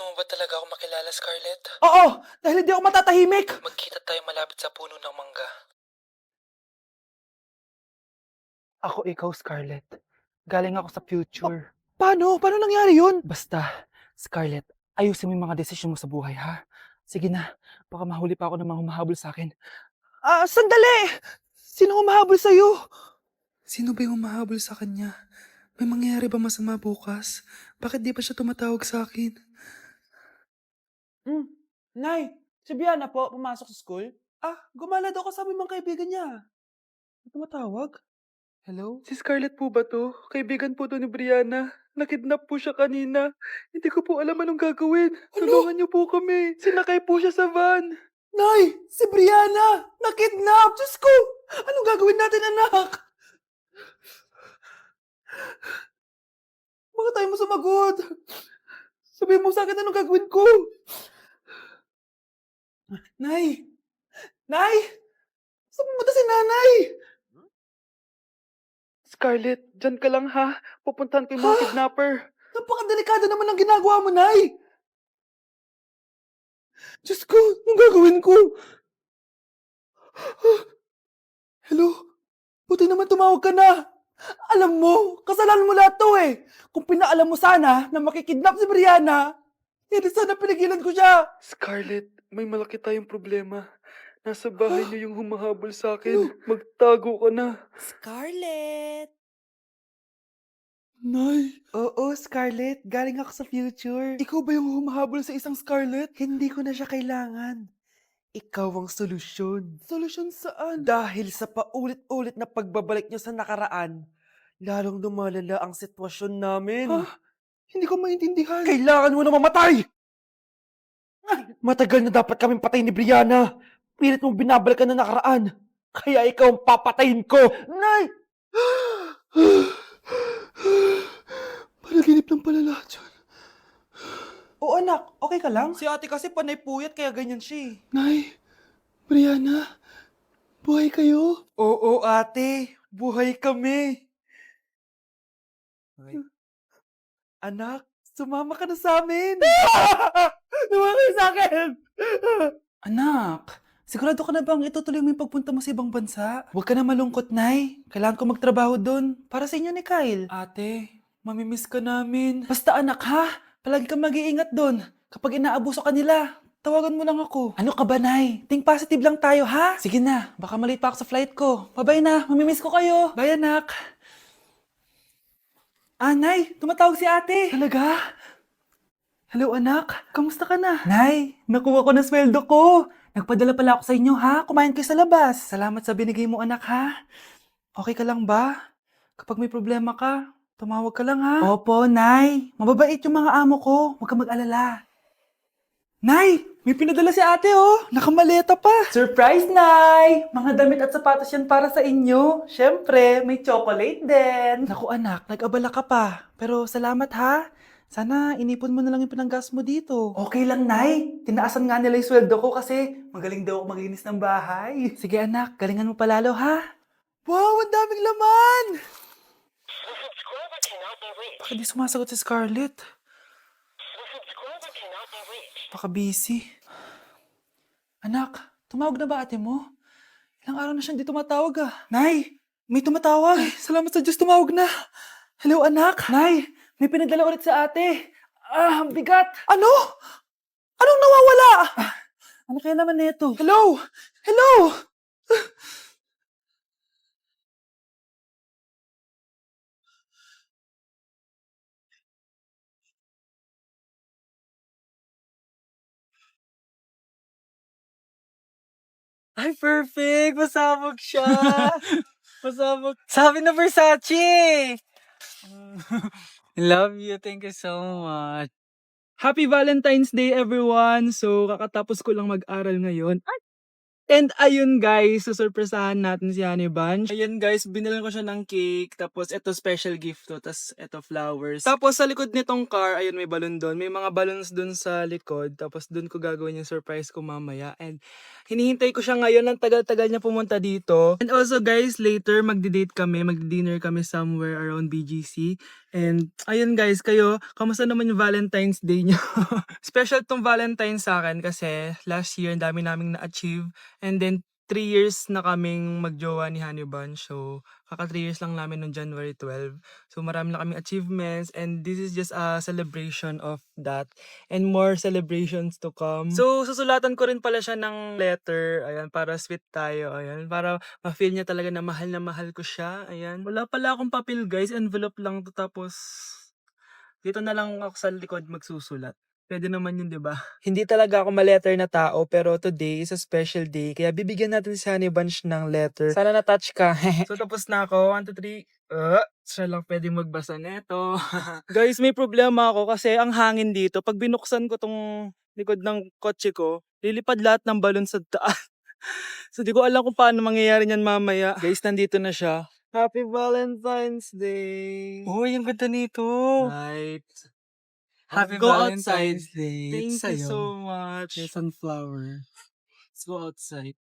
Gusto mo ba talaga ako makilala, Scarlett? Oo! Dahil hindi ako matatahimik! Magkita tayo malapit sa puno ng mangga. Ako ikaw, Scarlett. Galing ako sa future. Paano? Paano nangyari yun? Basta, Scarlett, ayusin mo yung mga desisyon mo sa buhay, ha? Sige na, baka mahuli pa ako ng mga humahabol sa akin. Sandali! Sino humahabol sa'yo? Sino ba yung humahabol sa kanya? May mangyayari ba masama bukas? Bakit di pa siya tumatawag sa akin? Nay, si Biana po, pumasok sa school. Gumala daw kasama yung mga kaibigan niya. Tumatawag? Hello? Si Scarlett po ba to? Kaibigan po to ni Brianna. Nakidnap po siya kanina. Hindi ko po alam anong gagawin. Tulungan niyo po kami. Sinakay po siya sa van. Nay! Si Brianna! Nakidnap! Diyos ko! Anong gagawin natin, anak? Bakit tayo mo sumagot? Sabihin mo sa akin anong gagawin ko? Nay! Nay! Saan pumunta si nanay? Scarlett, dyan ka lang ha. Pupuntahan ko yung mga kidnapper. Napakadelikado naman ang ginagawa mo, Nay! Diyos ko, anong gagawin ko? Hello? Buti naman tumawag ka na. Alam mo, kasalanan mo lahat to eh. Kung pinaalam mo sana na makikidnap si Brianna, hindi sana pinigilan ko siya. Scarlett, may malaki tayong problema. Nasa bahay niyo yung humahabol sa akin. Magtago ka na. Scarlett! Nay. Oo, Scarlett. Galing ako sa future. Ikaw ba yung humahabol sa isang Scarlett? Hindi ko na siya kailangan. Ikaw ang solusyon. Solusyon saan? Dahil sa paulit-ulit na pagbabalik niyo sa nakaraan, lalong lumalala ang sitwasyon namin. Hindi ko maintindihan. Kailangan mo na mamatay! Matagal na dapat kaming patay ni Brianna. Pilit mong binabalikan na nakaraan. Kaya ikaw ang papatayin ko. Nay! Panaginip lang pala lahat yun. Oo anak, okay ka lang? Si ate kasi panay puyat kaya ganyan siya eh. Nay, Brianna, buhay kayo? Oo ate, buhay kami. Anak, sumama ka na sa amin. Sumama kayo sa akin. Anak, sigurado ka na bang itutuloy mo yung pagpunta mo sa ibang bansa? Huwag ka na malungkot, Nay. Kailangan ko magtrabaho doon para sa inyo ni Kyle. Ate, mamimiss ka namin. Basta anak ha, palagi kang mag-iingat doon. Kapag inaabuso ka nila, tawagan mo lang ako. Ano ka ba, Nay? Think positive lang tayo, ha? Sige na, baka malate pa ako sa flight ko. Bye-bye na, mamimiss ko kayo. Bye, anak. Nay, tumatawag si ate. Talaga? Hello, anak. Kamusta ka na? Nay, nakuha ko na sweldo ko. Nagpadala pala ako sa inyo, ha? Kumain kayo sa labas. Salamat sa binigay mo, anak, ha? Okay ka lang ba? Kapag may problema ka, tumawag ka lang, ha? Opo, Nay. Mababait yung mga amo ko. Huwag ka mag-alala. Nay, may pinadala si ate, oh. Nakamaleta pa. Surprise, Nay! Mga damit at sapatos yan para sa inyo. Siyempre, may chocolate din. Naku, anak, nag-abala ka pa. Pero salamat, ha? Sana inipon mo na lang yung pinanggas mo dito. Okay lang, Nay. Tinaasan nga nila yung sweldo ko kasi magaling daw ako maglinis ng bahay. Sige, anak. Galingan mo palalo, ha? Wow, ang daming laman! Bakit di sumasagot si Scarlett? Baka busy. Anak, tumawag na ba ate mo? Ilang araw na siyang di tumatawag ah. Nay, may tumatawag. Ay, salamat sa Diyos, tumawag na. Hello anak. Nay, may pinadala ulit sa ate. Ang bigat. Ano? Anong nawawala? Ano kaya naman nito? Hello? Hello? Ay, perfect! Pasabog siya! Pasabog. Sabi na Versace! Love you. Thank you so much. Happy Valentine's Day everyone! So kakatapos ko lang mag-aral ngayon. Ay! And ayun guys, susurpresahan natin si Honey Bunch. Ayun guys, binilan ko siya ng cake. Tapos ito special gift to. Tapos ito flowers. Tapos sa likod nitong car, ayun may balon doon. May mga balloons doon sa likod. Tapos doon ko gagawin yung surprise ko mamaya. And hinihintay ko siya ngayon. Ang tagal-tagal niya pumunta dito. And also guys, later magdi-date kami. Magdi-dinner kami somewhere around BGC. And ayun guys, kayo, kamusta naman yung Valentine's Day niyo? Special tong Valentine's sa akin kasi last year ang dami naming na-achieve. And then 3 years na kaming magjowa ni Honey Bunch. So, kaka 3 years lang namin noong January 12. So, marami na kaming achievements and this is just a celebration of that and more celebrations to come. So, susulatan ko rin pala siya ng letter. Ayan, para sweet tayo. Ayan, para ma-feel niya talaga na mahal ko siya. Ayan. Wala pala akong papel guys. Envelope lang to tapos dito na lang ako sa likod magsusulat. Pwede naman yun, di ba? Hindi talaga ako ma-letter na tao, pero today is a special day. Kaya bibigyan natin si Honey Bunch ng letter. Sana na-touch ka. So, tapos na ako. 1, 2, 3. Siya lang pwede magbasa neto. Guys, may problema ako kasi ang hangin dito. Pag binuksan ko tong likod ng kotse ko, lilipad lahat ng balon sa taas. So, di ko alam kung paano mangyayari niyan mamaya. Guys, nandito na siya. Happy Valentine's Day! Uy, ang ganda nito. Right. Happy Go Valentine's outside. Day. Thank It's you sa'yo. so much. Kay Sunflower. Let's go outside.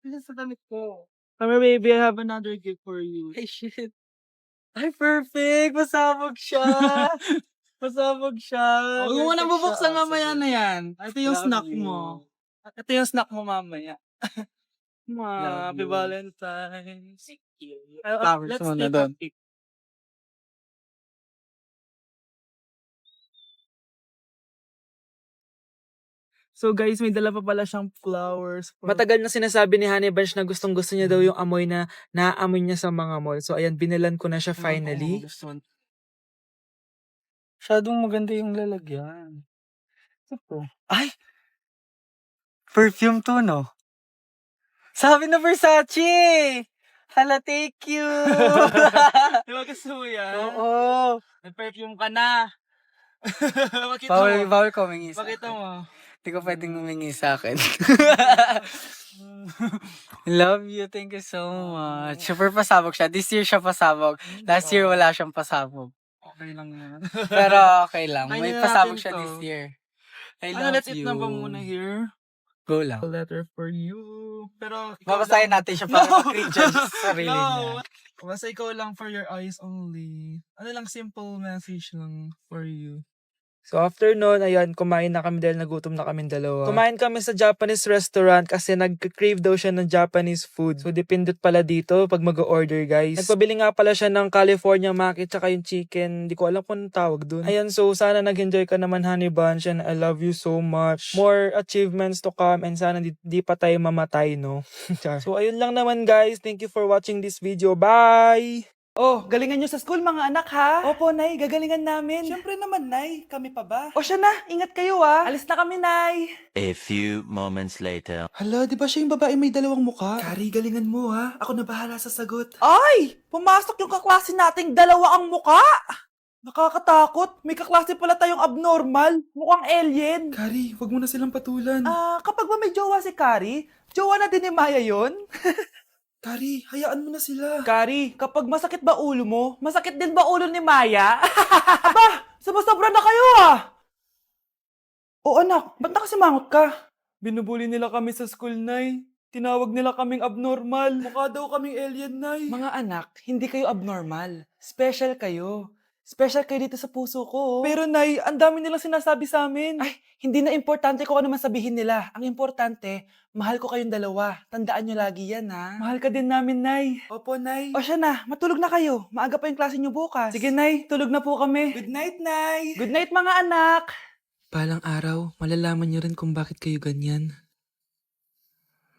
This is the damit ko. Come here, baby. I have another gift for you. Ay, shit. Ay, perfect! Pasabog siya! Pasabog siya! Huwag mo nang Perfect bubuksan siya. mamaya Sige. na yan. Ito yung Love snack you. mo. Ito yung snack mo mamaya. Love Happy you. Valentine's. Flowers Let's muna take a doon. pic. So guys, may dala pa pala siyang flowers. Matagal na sinasabi ni Honey Bunch na gustong gusto niya daw yung amoy na naaamoy niya sa mga mall. So ayan, binilan ko na siya finally. Masyadong maganda yung lalagyan. Ito. Ay! Perfume to, no? Sabi na Versace! Hala, thank you! Di ba gusto mo yan? Oo! May perfume ka na. Pakita Bawal, mo. bawal ko humingi sa Pakita akin. mo. Hindi ko pwedeng humingi sa akin. Love you. Thank you so much. Super pasabog siya. This year siya pasabog. Last year wala siyang pasabog. Okay lang yan. Pero okay lang. Kaya May na pasabog natin siya to. this year. I Ano, love let's eat you. na ba muna here? Go lang. A letter for you. Pero ikaw Babasahin lang. natin siya para No! ma-cringe sa sarili niya. Basta ikaw lang for your eyes only. Ano lang, simple message lang for you. So after nun, ayan, kumain na kami dahil nagutom na kami dalawa. Kumain kami sa Japanese restaurant kasi nag-crave daw siya ng Japanese food. So dipindot pala dito pag mag-order guys. Nagpabili nga pala siya ng California Maki tsaka yung chicken. Di ko alam kung anong tawag dun. Ayan, so sana nag-enjoy ka naman Honey Bunch and I love you so much. More achievements to come and sana di pa tayo mamatay, no? So ayun lang naman guys. Thank you for watching this video. Bye! Oh, galingan nyo sa school mga anak ha? Opo, Nay, gagalingan namin. Siyempre naman, Nay. Kami pa ba? O siya na, ingat kayo ha. Alis na kami, Nay. A few moments later. Hala, di ba siya yung babae may dalawang muka? Kari, galingan mo ha. Ako na bahala sa sagot. Ay! Pumasok yung kaklase nating dalawa ang muka! Nakakatakot. May kaklase pala tayong abnormal. Mukhang alien. Kari, wag mo na silang patulan. Kapag ba may jowa si Kari, jowa na din ni Maya yon? Kari, hayaan mo na sila. Kari, kapag masakit ba ulo mo, masakit din ba ulo ni Maya? Aba, sobra na kayo ah! O anak, ba't nakasimangot ka? Binubuli nila kami sa school, Nay. Tinawag nila kaming abnormal. Mukha daw kaming alien, Nay. Mga anak, hindi kayo abnormal. Special kayo. Special kayo dito sa puso ko. Pero Nay, ang dami nilang sinasabi sa amin. Ay, hindi na importante kung ano man sabihin nila. Ang importante, mahal ko kayong dalawa. Tandaan nyo lagi yan, ha? Mahal ka din namin, Nay. Opo, Nay. O siya na, matulog na kayo. Maaga pa yung klase nyo bukas. Sige, Nay, tulog na po kami. Good night, Nay. Good night, mga anak. Palang araw, malalaman nyo rin kung bakit kayo ganyan.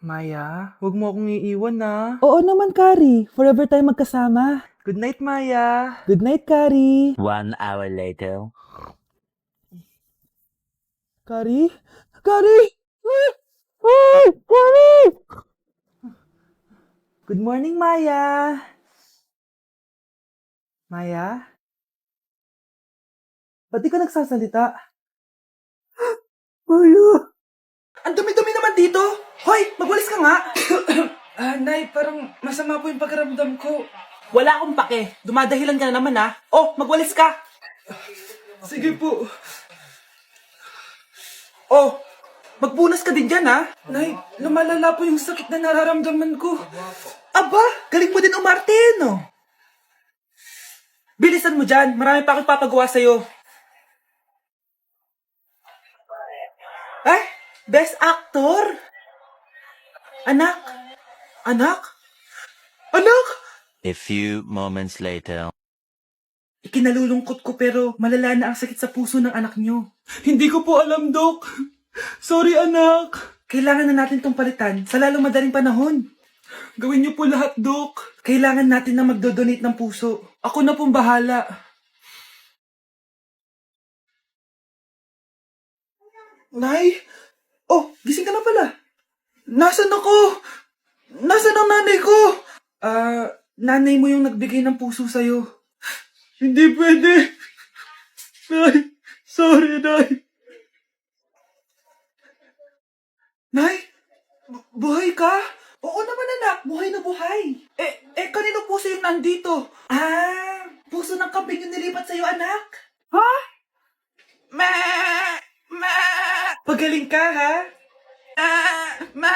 Maya, huwag mo akong iiwan, na. Oo naman, Kari. Forever tayo magkasama. Good night, Maya. Good night, Kari. 1 hour later. Kari? Kari! Ay, Kari! Good morning, Maya. Maya? Ba't di ka nagsasalita? Maya! Ang dumi-dumi naman dito? Hoy, magwalis ka nga! Nay, parang masama po yung pakiramdam ko. Wala akong pake. Dumadahilan ka na naman, ha? Oh, magwalis ka! Sige po. Oh, magbunas ka din dyan, ha? Nay, lumalala po yung sakit na nararamdaman ko. Aba, galing mo din umarte, no? Bilisan mo dyan. Marami pa akong papagawa sa'yo. Best actor? Anak? Anak? Anak? A few moments later. Ikinalulungkot ko pero malala na ang sakit sa puso ng anak nyo. Hindi ko po alam, Dok. Sorry, anak. Kailangan na natin tong palitan sa lalong madaling panahon. Gawin niyo po lahat, Dok. Kailangan natin na magdodonate ng puso. Ako na pong bahala. Nay? Oh, gising ka na pala. Nasaan ako? Nasaan ang nanay ko? Nanay mo yung nagbigay ng puso sa'yo. Hindi pwede. Nay, sorry, Nay. Nay, buhay ka? Oo naman, anak. Buhay na buhay. Kanino puso yung nandito? Puso ng kambing yung nilipat sa'yo, anak. Ha? Ma! Pagaling ka, ha? Ma!